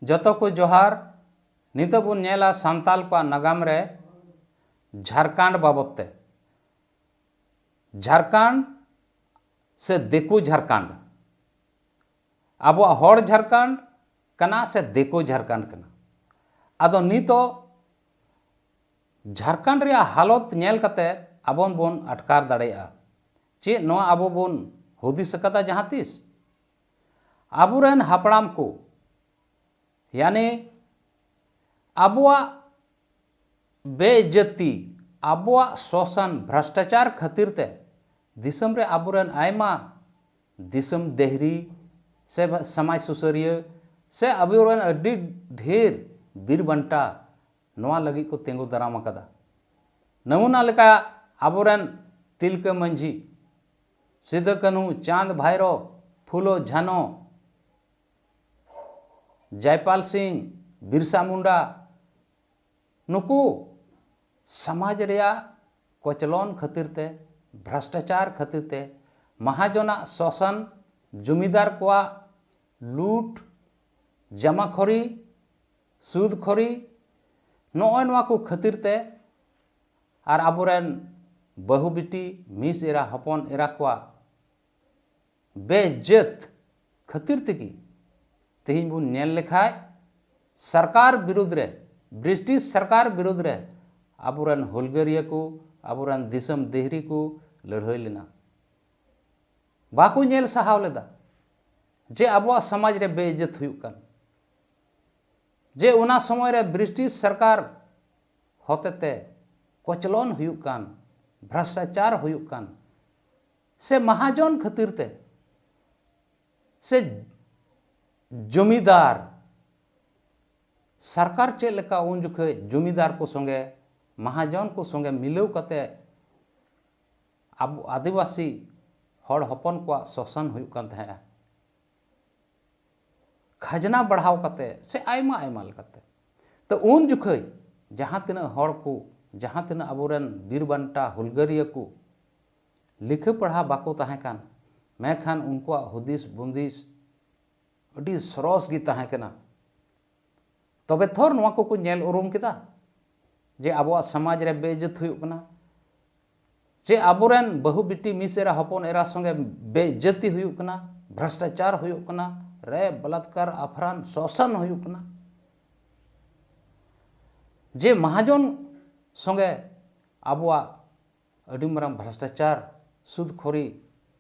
जतो को जोहार नितो बन नेला सांताल को नागाम रे झारखंड बाबत ते झारखंड से दिकू झारखंड अब हर झारखंड कना से दिकू झारखंड कना आदो नितो झारखंड रे हालत नेल कते आबोन बोन अटकार दाड़ेया चे नो आबो बोन हुदिस कदा जहाँ तीस आबुरेन हापड़ाम को यानी आबुआ बेइज्जती आबुआ शोषण भ्रष्टाचार खातिर ते दिसम रे आबुरेन आयमा दिसम देहरी से समाज सुसरिया से आबुरेन अड्डी ढेर बीरबंटा नवा लगी को तेंगु दाराम कदा नमूना लेका आबुरेन तिलका मंझी सिदो कान्हू चांद भाईरो फूलो झानो जयपाल सिंह बिरसा मुंडा नुकू समाज रेया कोचलोन खातिर ते भ्रष्टाचार खातिर ते महाजना शोषण जमीदार को लूट जमाखोरी सूदखोरी नॉय नवा को खातिर ते और आबुरेन बहु बिटी मिस एरा हपन एरा को बेइज्जत खातिर तेगी तेहिं बुन नेल लेखाय सरकार विरुद्ध रे ब्रिटिश सरकार विरुद्ध रे आबुरेन हुलगरिया को आबुरेन दिसम देहरी को लड़ाई लेना बाको नेल सहाव लेदा जे आबुआ समाज रे बेइज्जत हुयुक कान जे उना समय रे ब्रिटिश सरकार होतेते कोचलोन हुयुक कान भ्रष्टाचार हुयुक कान से महाजन खातिर ते से जमीदार सरकार चे लेका उन जुखे जमीदार को संगे महाजन को संगे मिलव कते अब आदिवासी हड़ हपन को शोषण हुयुक कान तहेया खजना बढ़ाव कते से आयमा आयमा लेकाते तो उन जुखे जहाँ तिना हड़ को जहाँ तिना आबुरेन बीरबंटा हुलगरिया को लिखे पढ़ा बाको तहें कान मैं खान उनको हुदिस बुंदिस अड़ी सरस गी तहें कना तबे थोर नवा को नेल उरुम किदा जे आबुआ समाज रे बेइज्जत हुयुक कना जे आबुरेन बहु बिटी मिसेरा हपन एरा संगे बेइज्जती हुयुक कना भ्रष्टाचार हुयुक कना रे बलात्कार अपहरण शोषण हुयुक कना जे महाजन संगे आबुआ अड़ी मरंग भ्रष्टाचार सूदखोरी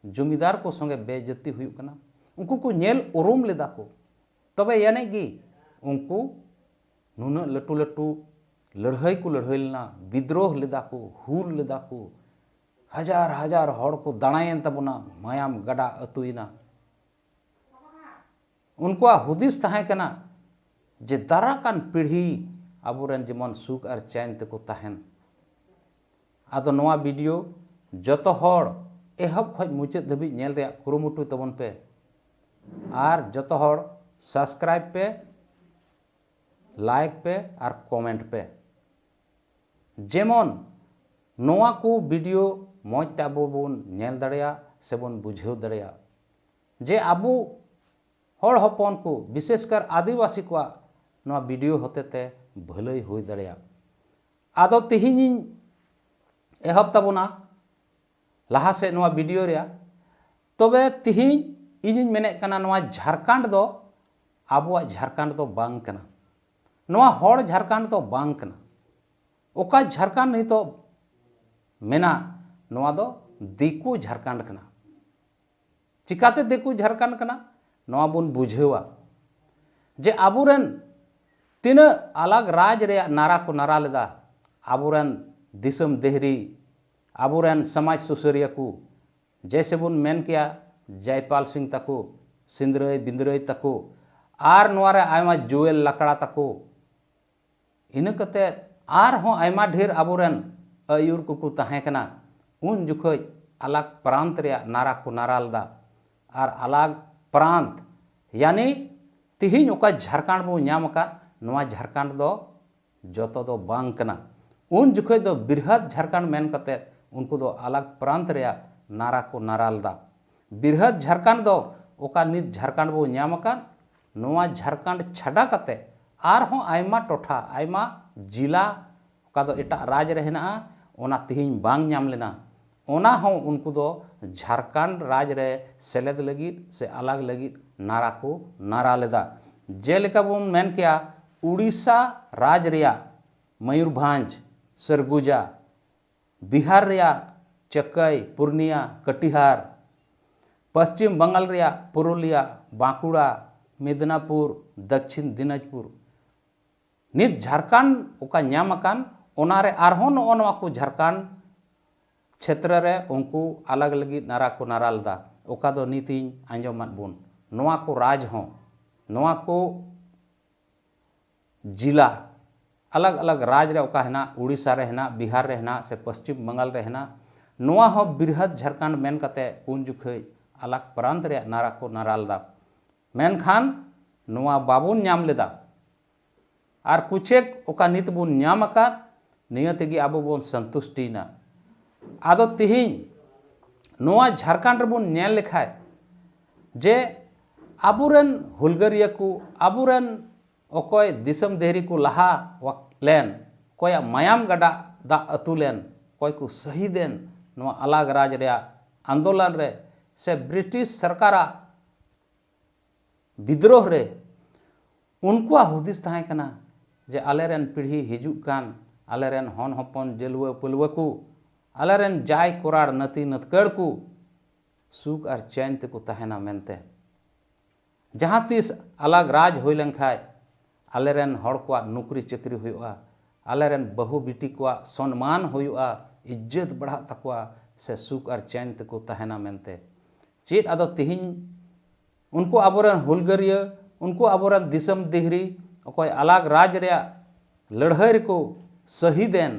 जमीदार को संगे बेइज्जती हुयुक कना उनको को नेल उरुम लेदा को तबे यानी कि उनको नुना लटू लटू लड़ाई को लड़ाई लेना विद्रोह लेदा को हुल लेदा को हजार हजार हड़ को दाणायन तबना मायाम गड़ा अतुइना उनको हुदिस तहें कना जे दाराकान पीढ़ी आबुरेन जेमन सुख और चैन तेको तहेन आदो नवा वीडियो जतो हड़ एहब खज मुचाद धाबी नेल रे कुरुमुटु तबन पे और जतो हड़ सब्सक्राइब पे लाइक पे और कमेंट पे जेमन नवा को वीडियो मौज ते आबो बोन नेल दाड़ेया से बोन बुझेव दाड़ेया जे आबो हड़ हपन को विशेषकर आदिवासी को नवा वीडियो होते ते भलाई हुई दाड़ेया आदो तिहिनिन एहब तबना लहा से नवा वीडियो रे तबे तिहिन इनिन मेने कना नवा झारखंड दो आबुआ झारखंड दो बांग कना नवा हड़ झारखंड दो बांग कना ओका झारखंड नहीं तो मेना नवा दो दिकू झारखंड कना चिकाते दिकू झारखंड कना नवा बुन बुझेवा जे आबुरेन तीन अलग राज रे नारा को नारा लेदा आबुरेन दिसम देहरी आबुरेन समाज सुसरिया को जैसे बुन मेन किया जयपाल सिंह तको सिंदरई बिंदरई तको आर नवारे आयमा जुएल लकड़ा तको इन कते आर हों आयमा ढेर आबुरेन आयुर को तहें कना उन जुखोज अलग प्रांत रे नारा को नारा लदा और अलग प्रांत यानी तिहिन ओका झारखंड बो नाम का नवा झारखंड दो जतो दो बांग कना उन जुखोज दो बिरहत झारखंड मेन कते उनको दो अलग प्रांत रे नारा को नारा लदा बिरहत झारखंड दो ओका नित झारखंड बो नाम का नोआ झारखंड छाड़ा कते आरहों आयमा टोठा आयमा जिला ओका दो एटा राज रे हेना ओना तिहिं बांग नाम लेना ओना हों उनको दो झारखंड राज रे सेलेद लगित से अलग लगित नारा को नारा लेदा जेलेका बोन मेन किया उड़ीसा राज रिया मयूरभंज सरगुजा बिहार रिया चकई पूर्णिया कटिहार पश्चिम बंगाल रिया पुरुलिया बांकुड़ा मिदनापुर दक्षिण दिनाजपुर नित झारखंड ओका नाम अकान ओनारे आरहों नोआ को झारखंड क्षेत्र रे उनको अलग लगी नारा को नारा लदा ओका दो नीति आंजोमात बुन नोआ को राज हों नोआ को जिला अलग अलग राज रे ओका हेना उड़ीसा रे हेना बिहार रे हेना से पश्चिम बंगाल रे हेना नोआ हो बृहद झारखंड मेन कते उन जुखै अलग प्रांत रे नारा को नारा लदा मेनखान नोआ बाबुन नाम लेदा आर कुछेक ओका नित बुन नाम अका निया तेगी आबो बोन संतुष्टिना आदो तिहिं नोआ झारखंड रे बुन नेल लेखाय जे आबुरेन हुलगरिया को आबुरेन ओकोय दिसम देहरी को लहा लेन कोया मायाम गडा दा अतुलेन कोय को शहीदेन नोआ अलग राज रे आंदोलन रे से ब्रिटिश सरकारा विद्रोह रे उनको हुदिस ताहे कना जे आलेरेन पीढ़ी हिजुक कान आलेरेन हन हपन जेलुआ पुलवा को आलेरेन जाय कोराड़ नती नतकड़ को सुख और चैन ते को ताहेना मेनते जहाँ तीस अलग राज होय लेंखाय आलेरेन हड़ को नौकरी चाकरी हुआ आलेरेन बहु बेटी को सम्मान हुआ इज्जत बढ़ा तकवा से सुख और चैन ते को ताहेना मेनते चेत आदो तिहिं उनको आबोरेन हुलगरिया उनको आबोरेन दिसम देहरी अकोय अलग राज रे लड़ाई को शहीदेन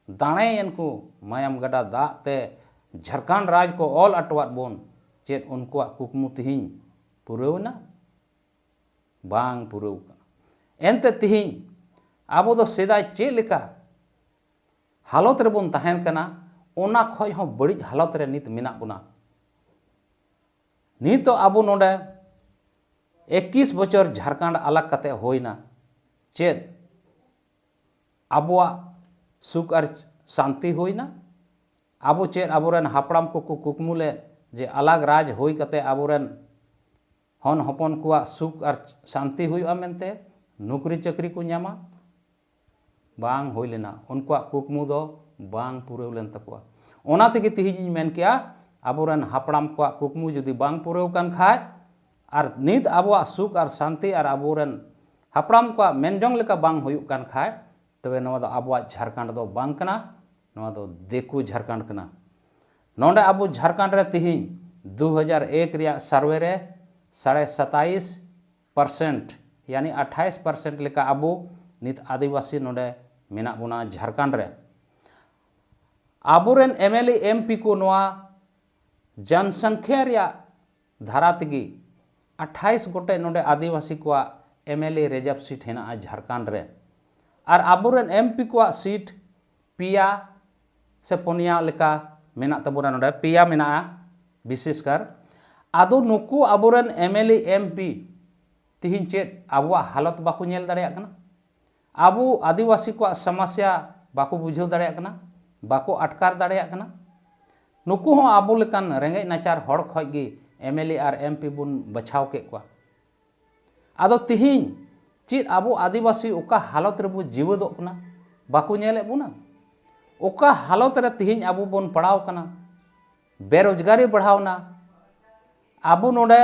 दाणेन को मायाम गडा दा ते झारखंड राज को ऑल अटवात बोन चेत उनको कुकमु तिहिं पुरौना बांग पुरौ एनते तिहिं आबो दो सेदाय चे लेका हालत रे बोन ताहेन कना ओना खोय हो बड़ी हालत रे नित मेना बोना नित आबो नोडे 21 बचर झारखंड अलग कते होइना चेत आबोआ सुख और शांति होइना आबो चेत आबोरेन हापड़ाम को कुकमुले जे अलग राज होई कते आबोरेन हन हपन को सुख और शांति हुआ मेनते नौकरी चाकरी को नामा बांग होई लेना उनको कुकमु दो बांग पुरौ लेन तकवा ओना तेगे तिहिं मेन किया आबोरेन हापड़ाम को कुकमु जुदी बांग पुरौ कान खाय और नित आबोआ सुख और शांति और आबोरेन हापड़ाम को मेनजोंग लेका बांग हुयुक कान खाय तबे नवा दो आबोआ झारखंड दो बांग कना नवा दो देखु झारखंड कना नोंडे आबो झारखंड रे तिहिं 2001 रिया सर्वे रे 27.5% यानी 28% लेका आबो नित आदिवासी नोंडे मेना बोना झारखंड रे आबोरेन एमएलए एमपी को नोआ जनसंख्या रिया धारा तेगी 28 गोटे नोंडे आदिवासी को एमएलए रिजर्व सीट हेना झारखंड रे और आबोरेन एमपी को सीट पिया से पुनिया लेका मेना तबोना नोंडे पिया मेना विशेषकर आदो नुकु आबोरेन एमएलए एमपी तिहिं चेत आबोआ हालत बाको नेल दाड़ेया कना आबो आदिवासी को समस्या बाको बुझाव दाड़ेया कना बाको अटकार दाड़ेया कना नुकु हो आबो लेकान रेंगे नाचार हड़ खय गे एमएलए और एमपी बुन बछाव के को आदो तिहिं चेत आबो आदिवासी ओका हालत रे बो जीवदोग कना बाको नेले बुना ओका हालत रे तिहिं आबो बोन पड़ाव कना बेरोजगारी बढ़ावना आबो नोडे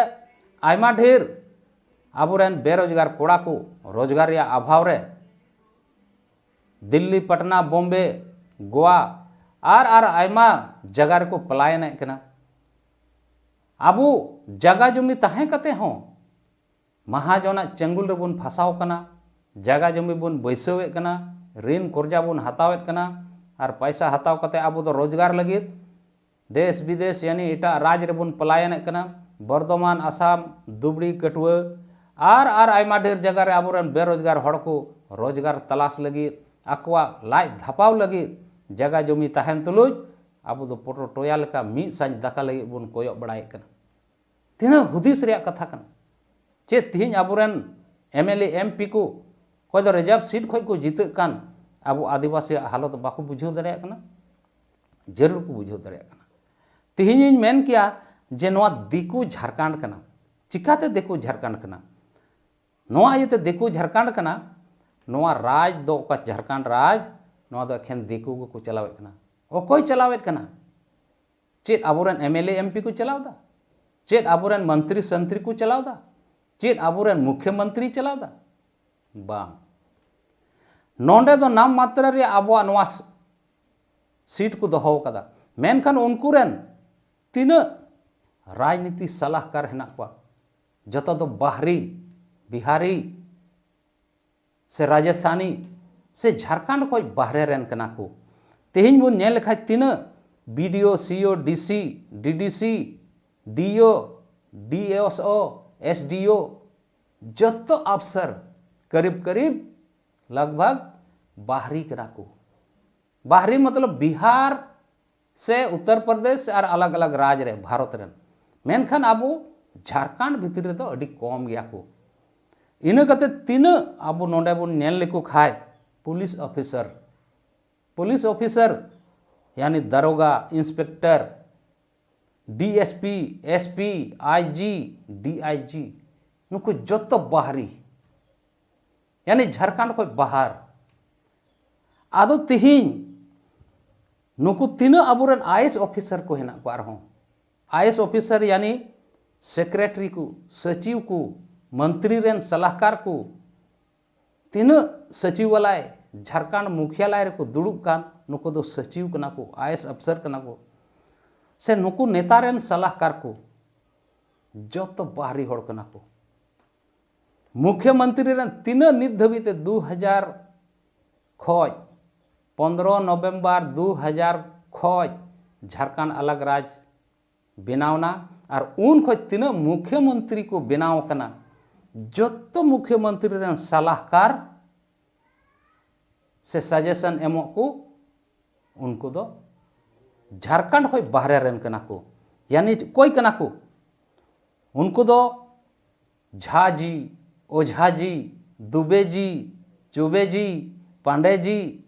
आयमा ढेर आबोरेन बेरोजगार कोड़ा को रोजगार या अभाव रे दिल्ली पटना बॉम्बे गोवा और आयमा जगह को पलायन कना आबो जगह जमी ताहे कते हों महाजना चंगुल रे बोन फसाव कना जगह जमी बोन बैसवे कना ऋण कर्जा बोन हतावेत कना और पैसा हताव कते आबो दो रोजगार लगी देश विदेश यानी एटा राज रे बोन पलायन कना बर्धमान आसाम दुबड़ी कटुआ और आयमा ढेर जगह रे आबोरेन बेरोजगार हड़ को रोजगार तलाश लगी आकवा लाज धपाव लगी जगह जमी ताहेन तुलुज आबो दो पोटो टोया लेका मी सांज दाका लगी बोन कोयक बड़ाय कना तीना हुदिस रे कथा कना चे तीन अबुरेन एमएलए एमपी को कोई दो रिजर्व सीट खोज को जीत कान अब आदिवासी हालत बाको बुझाव दड़े जरूर को बुझाव दड़े तीन मेन किया जे नोआ दिकू झारखंड कना चिकाते दिकू झारखंड कना नोआ इते दिकू झारखंड कना नोआ राज दो का झारखंड राज नोआ दो एखेन दिकू को चलावे कना ओकोय चलावे कना चेत अबुरेन एमएलए एमपी को चलावदा चेत अबुरेन मंत्री संत्री को चलावदा चेत अबुरेन मुख्यमंत्री चलावदा बांग नोंडे दो नाम मात्र रे आबुआ नोआ सीट को दोहो कदा मेनखान उनको रेन तीन राजनीति सलाहकार हेना को जतो दो बाहरी बिहारी से राजस्थानी से झारखंड को बाहरे रेन कना को तेहिन बन नेल खाय तीन BDO CO DC DDC DO DSO SDO जतो अफसर करीब करीब लगभग बाहरी कना को बाहरी मतलब बिहार से उत्तर प्रदेश और अलग अलग राज्य रे भारत रेन मेनखान आबो झारखंड भीतर रे दो अडी कम गया को इना कते तीन आबो नोंडे बन नेल लेको खाय पुलिस ऑफिसर यानी दरोगा inspector DSP SP IG DIG नुको जतो बाहरी यानी झारखंड को बाहर आदो तिहिन नुकु तीन अबुरन आईएएस ऑफिसर को हेना को आरहों आईएएस ऑफिसर यानी सेक्रेटरी को सचिव को मंत्री रेन सलाहकार को तीन सचिवालय झारखंड मुख्यालय को दुड़ुब कान नुकु दो सचिव कना को आईएएस अफसर कना को से नुकु नेता रेन सलाहकार को जतो बाहरी होड़ कना को मुख्यमंत्री रेन तीन नित धबिते 2000 खोज 15 नवंबर 2000 खोज झारखंड अलग राज बनावना और उन खोज तीन मुख्यमंत्री को बनाव कना जतो मुख्यमंत्री रेन सलाहकार से सजेशन एमो को उनको दो झारखंड खोज बाहरे रेन कना को यानी कोई कना को उनको दो झा जी ओझा जी दुबे जी चुबे जी पांडे जी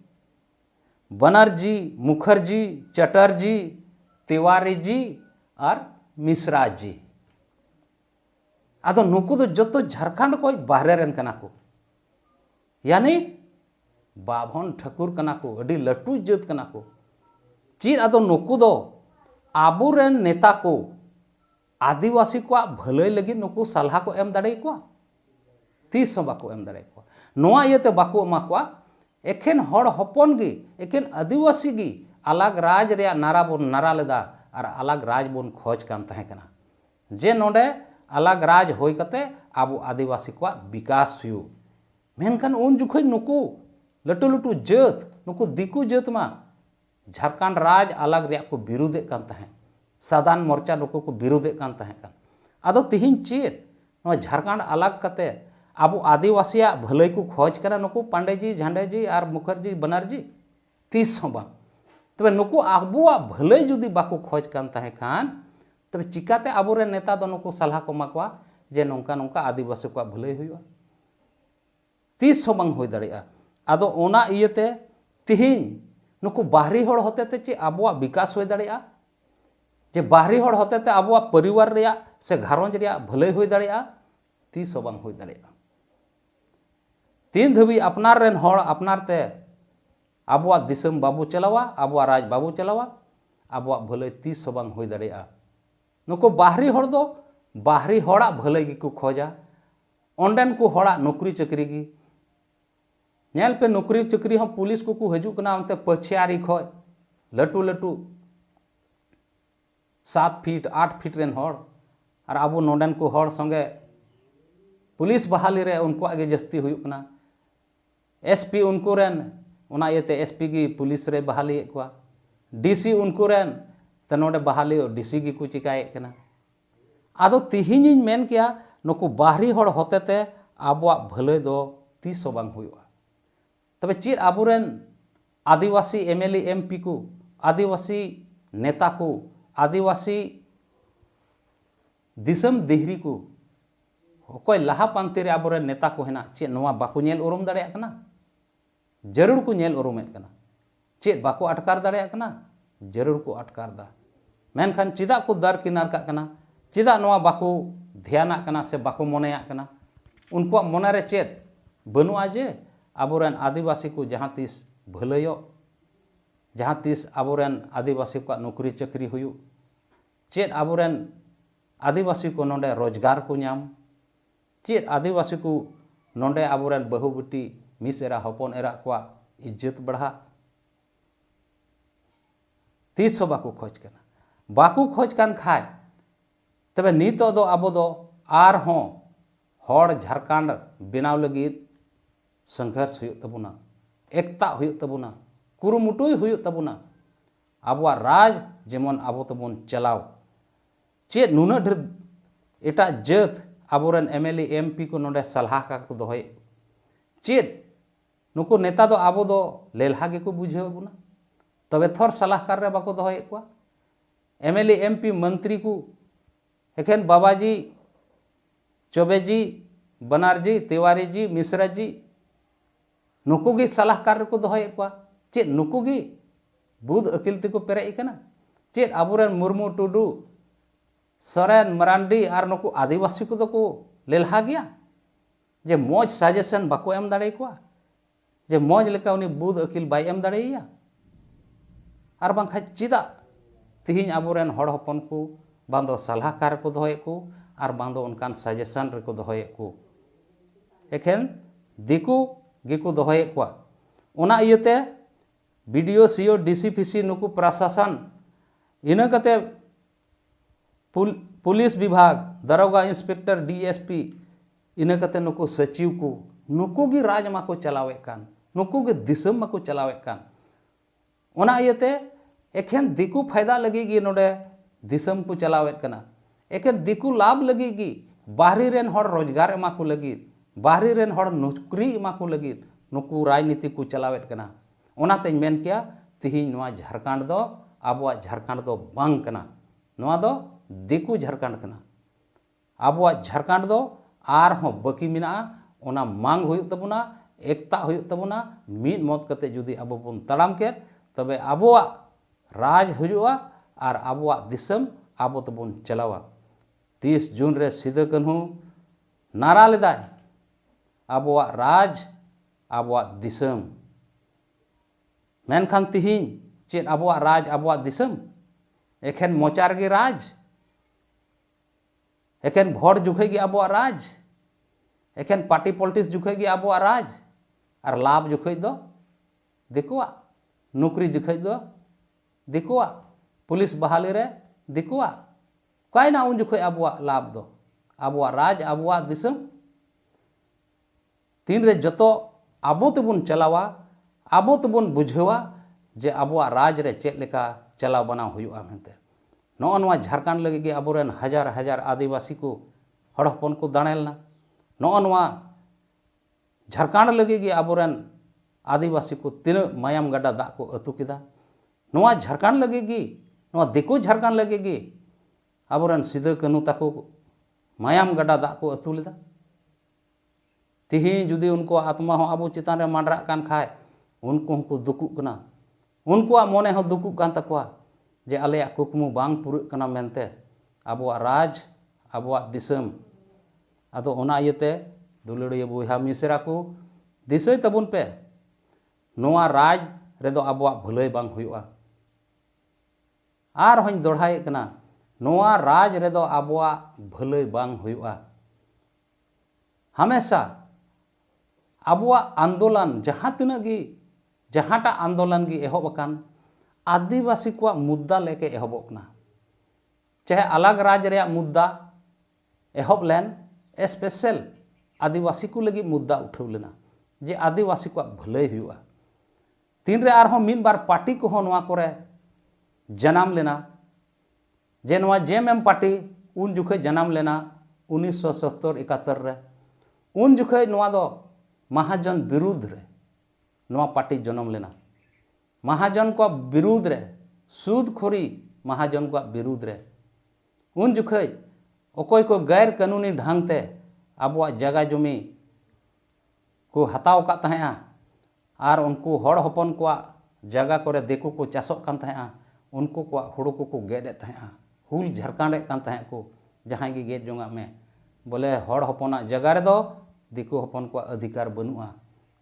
बनर्जी मुखर्जी चटर्जी तिवारी जी और मिश्रा जी आदो नुकु दो जतो झारखंड को बाहरे रेन कना को यानी बाभन ठाकुर कना को अडी लटू जात कना को चीर आदो नुकु दो आबू रेन नेता को आदिवासी को भलाई लगी नुकु सलाह को एम दाड़े को तीस बाको एम दाड़े को नोआ इयते बाको एमा को एखेन हड़ हपन गी एखेन आदिवासी गी अलग राज रे नारा बन नारा लेदा और अलग राज बन खोज कान तहे कना जे नोडे अलग राज होई कते आबो आदिवासी को विकास हुई मेनखान उन जुखै नुकु लटू लटू जात नुकु दिकू जात मा झारखंड राज अलग रे को विरोधे कान तहे साधारण मोर्चा नुकु को विरोधे कान तहे कान आदो तिहिन चेत नो झारखंड अलग कते आबो आदिवासी भलाई को खोज करा नुकु पांडे जी झांडे जी और मुखर्जी बनर्जी तीस बा तबे नुकु आबो भलाई जुदी बाको खोज कान तहे खान तबे चिकाते आबो रे नेता दो नुकु सलाह को माकवा जे नोंका नोंका आदिवासी को भलाई हुआ तीस बांग होई दाड़िया आदो ओना इयते तिहिन नुकु बाहरी होड़ होते ते चे आबो विकास होई दाड़िया जे बाहरी होड़ होते ते आबो परिवार रिया से घारोंज रिया भलाई होई दाड़िया तीस बांग होई दाड़िया तीन धबी अपनार रेन होड़ अपनार ते आबो दिसम बाबू चलावा आबो राज बाबू चलावा आबो भलाई तीस बांग होई दाड़िया नुकु बाहरी होड़ दो बाहरी होड़ा भलाई गी को खोजा ओंडेन को होड़ा नौकरी चाकरी गी नेल पे नौकरी चाकरी हम पुलिस को हजू कना अंते पछियारी खोज लटू लटू 7 फीट 8 फीट रेन होड़ और आबो नोंडेन को होड़ संगे पुलिस बहाली रे उनको आगे जस्ती हुई कना एसपी उनको रेन ओना इते एसपी गी पुलिस रे बहाली को डीसी उनको रेन त नोडे बहाली डीसी गी को चिकाए कना आदो तिहिनिन मेन किया नुकु बाहरी होड़ होते ते आबो भलाई दो तीस बांग हुआ तबे चेर आबुरेन आदिवासी एमएलए एमपी को आदिवासी नेता को आदिवासी दिसम देहरी को अकोय लाहा पांति रे आबोरे नेता को हेना चे नोआ बाको नेल उरुम दाड़े कना जरूर को नेल उरुमेत कना चे बाको अटकार दाड़े कना जरूर को अटकार दा मेनखान चिदा को दर किनार का कना चिदा नोआ बाको ध्याना कना से बाको मोनेया कना उनको मोने रे चेत बनुआ जे आबोरेन आदिवासी को जहाँ तीस भलयो जहाँ तीस आबोरेन आदिवासी को नौकरी चाकरी हुयु चेत आबोरेन आदिवासी को नोंडे रोजगार को नाम चेत आदिवासी को नोंडे आबोरेन बहु बेटी मिस एरा हपन एरा को इज्जत बढ़ा तीस बाको खोज कना बाको खोज कान खाय तबे नितो दो आबो दो आर हों हर झारखंड बनाव लगित संघर्ष हुयुग तबुना एकता हुयुग तबुना कुरुमुटुई हुयुग तबुना आबुआ राज जेमन आबो तबुन चलाव चे नुना ढेर एटा जात आबोरेन एमएलए एमपी को नोंडे सलाहकार को दोहय चे नुको नेता दो आबो दो लेलहा गे को बुझे बुना तबे थोर सलाहकार रे बाको दोहय को एमएलए एमपी मंत्री को एखेन बाबाजी चौबे जी बनारजी तिवारी जी मिश्रा जी नुकु गी सलाहकार को दोहय को चे नुकु गी बुध अकिल ते को पेरे इकना चे आबोरेन मुर्मू टुडू सोरेन मरांडी आर नुकु आदिवासी को को लेलहा गया जे मौज सजेशन बाको एम दाड़े को जे मौज लेका उनी बुध अकिल बाय एम दाड़ेया आर बांखा चिदा तिहिन आबोरेन हड़ हपन को बांदो सलाहकार को दोहय को आर बांदो उनकान सजेशन रे को दोहय को एखेन दिकु गिकु दोहय को ओना इयते बीडीओ सीओ डीसीपीसी नुकु प्रशासन इना कते पुलिस विभाग दरोगा इंस्पेक्टर डीएसपी इना कते नुकु सचिव को नुकु गी राज मा को चलावे कान नुकु गे दिसम मा को चलावे कान ओना इयते एखेन दिकु फायदा लगी गी नोडे दिसम को चलावे कना एखेन दिकु लाभ लगी गी बाहरी रेन हड़ रोजगार एमा को लगी बाहरी रेन हड़ नौकरी एमा को लगी नुकु राजनीति को चलावे कना ओनाते मेन किया तिहिन नोआ झारखंड दो आबुआ झारखंड दो बांग कना नोआ दो दिकु झारखंड कना आबुआ झारखंड दो आर हो बाकी मिना ओना मांग हुयुग तबुना एकता हुयुग तबुना मीद मत कते जुदी आबो बन तड़ाम के तबे आबुआ राज हुजुआ और आबुआ दिसम आबो तबुन चलावा 30 जून रे सिदो कान्हू नारा लेदाय आबुआ राज आबुआ दिसम मेनखान तिहिन चेद आबुआ राज आबुआ दिसम एखेन मोचार गे राज एखेन भोट जुखे गे आबुआ राज एखेन पार्टी पॉलिटिक्स जुखे गे आबुआ राज और लाभ जुखे दो दिकुआ नौकरी जुखे दो दिकुआ पुलिस बहाली रे दिकुआ कायना उन जुखे आबुआ लाभ दो आबुआ राज आबुआ दिसम तीन रे जतो आबो तबुन चलावा आबो तबुन बुझेवा जे आबुआ राज रे चेद लेका चलाव बनाव हुयुआ मेनते नोआ झारखंड लगे गे आबोरेन हजार हजार आदिवासी को हड़ हपन को दाणेलना नोआ झारखंड लगे गे आबोरेन आदिवासी को तीन मायाम गड्ढा दा को अतु किदा नोआ झारखंड लगे गे नोआ दिकु झारखंड लगे गे आबोरेन सिदो कान्हू ताको मायाम गड्ढा दा को अतु लेदा तिहिन जुदी उनको आत्मा हो आबो चितान रे मांडरा कान खाय उनको हको दुकुक कना उनको मोने हो दुकुक कान तकवा जे आले कुकमु बांग पुरुक कना मेनते आबुआ राज आबुआ दिसम आदो ओना इयते दुलड़िया बुहा मिसरा को दिसय तबुन पे नोआ राज रेदो आबुआ भुलय बांग हुयुआ आर होኝ दोढ़ाय कना नोआ राज रेदो आबुआ भुलय बांग हुयुआ हमेशा आबुआ आंदोलन जहाँ तिना गी जहाँटा आंदोलन गी एहब अकान आदिवासी को मुद्दा लेके एहबोकना चाहे अलग राज्य रे मुद्दा एहब लेन स्पेशल आदिवासी को लगी मुद्दा उठाव लेना जे आदिवासी को भलई हुआ तीन रे आरहों मिन बार पार्टी को हो नवा करे जन्म लेना जे नवा जेएमएम पार्टी उन जुखे जन्म लेना 1970-71 रे उन जुखे नवा दो महाजन विरुद्ध रे नवा पार्टी जन्म लेना महाजन को विरुद्ध रे सूदखोरी महाजन को विरुद्ध रे उन जुखे अकोय को गैर कानूनी ढंग ते abuak jaga jumi ku hataw kat tahe'a ar unku hor hopon kuak jaga kore diku ku chasok kan tahe'a unku kuak huru ku geded tahe'a hul Jharkhand kan tahe ku jahan gi ged jongak me bole hor hoponak jaga redo diku hopon kuak adhikar banu'a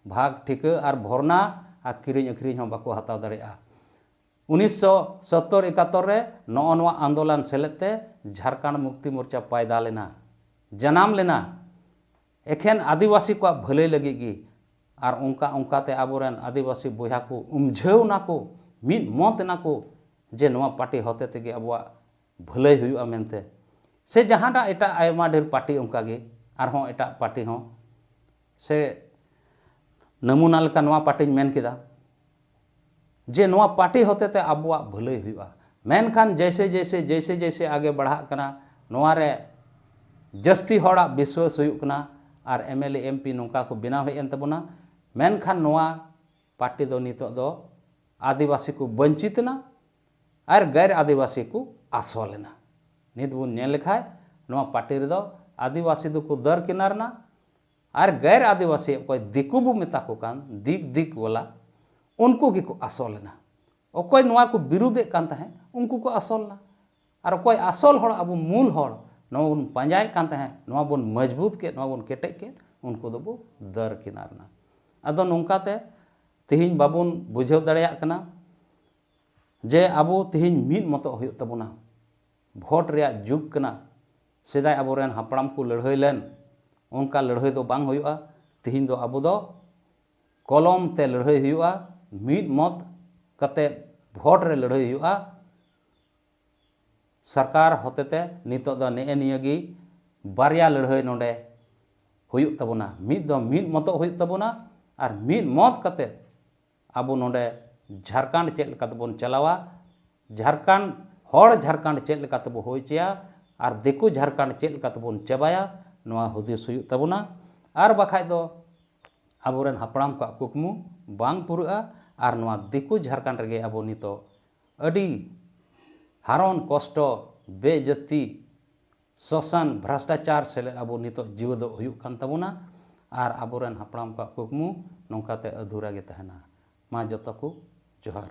bhag thika ar bhorna ar kiring akhring hon bako hataw dare'a 1970 71 re no noa आंदोलन सेलेते झारखंड मुक्ति मोर्चा पायदा लेना जनाम लेना एखेन आदिवासी को भले लगी गी और उनका उनकाते आबोरेन आदिवासी बोया को उमझाव ना को मिद मत ना को जे नोआ पार्टी होते तेगे अबुआ भले हुआ मेनते से जहांडा एटा आयमा ढेर पार्टी उनका गे आर हों एटा पार्टी हों से नमूना लेका नोआ पार्टी मेन किदा जे नोआ पार्टी होते ते अबुआ भले हुआ मेनखान जैसे जैसे जैसे जैसे आगे बढ़ा कना नोआ रे जस्ती होड़ा विश्वास हुयुक कना और एमएलए एमपी नोंका को बिना हेन तबना मेनखान नोआ पार्टी दो नितो दो आदिवासी को वंचित ना और गैर आदिवासी को आसोलेना नित बुन नेल लेखाय नोआ पार्टी रे दो आदिवासी दो को दर किनार ना और गैर आदिवासी कोई दिकु बु मेता को कान दिक दिक वाला उनको की को आसोलेना अकोय नोआ को विरुद्धे कान ताहे उनको को आसोलना और अकोय आसोल होड़ अब मूल होड़ नोआ बन पंजाय कान ताहे नोआ बन मजबूत के नोआ बन केटेक के उनको दो दर किनारना अदो नोंकाते तिहिन बाबुन बुझाव दाड़ेया कना जे आबो तिहिन मिद मतो हुयुग तबना भोट रेया जुग कना सेदाय आबोरेन हापड़ाम को लड़ाई लेन उनका लड़ाई दो बांग हुयुगा तिहिन दो आबो दो कलम ते लड़ाई हुयुगा मिद मत कते भोट रे लड़ाई हुयुगा सरकार होतेते नितो दो ने नियगी बारिया लड़ाई नोडे हुयुग तबना मिद मतो हुयुग तबना और मिद मत कते आबो नोडे झारखंड चेक लेका तबोन चलावा झारखंड होड़ झारखंड चेक लेका तबो होइचिया और दिकु झारखंड चेक लेका तबोन चबाया नोआ हुदिस हुयुग तबना और बाखाय दो आबोरेन हापड़ाम को कुकमु बांग पुरुआ और नोआ दिकु झारखंड रेगे आबो नितो अडी हारन कष्ट बेजती शोषण भ्रष्टाचार सेले आबो नितो जीव दो हुयुग कान तबना और आबोरेन हापड़ाम को कुकमु नोंकाते अधूरा गे तहना मा जतो को जोहार।